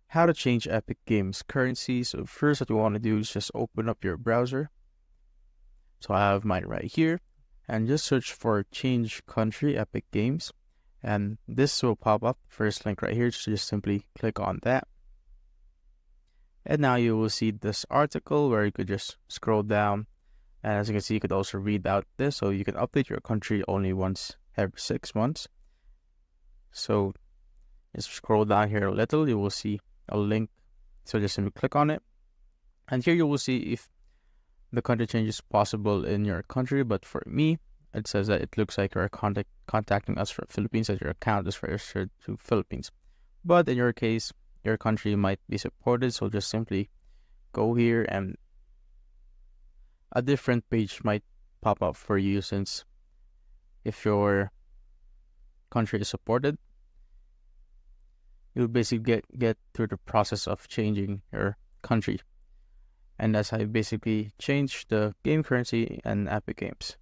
how to change Epic Games currency. So first what you want to do is just open up your browser. So I have mine right here and just search for change country Epic Games. And this will pop up, first link right here. So just simply click on that. And now you will see this article where you could just scroll down. And as you can see, you could also read out this. So you can update your country only once every 6 months. So just scroll down here a little, you will see a link. So just simply click on it. And here you will see if the country change is possible in your country. But for me, it says that it looks like you're contacting us from Philippines, as your account is registered to Philippines. But in your case, your country might be supported. So just simply go here and a different page might pop up for you, since if your country is supported, you'll basically get through the process of changing your country. And that's how you basically change the game currency and Epic Games.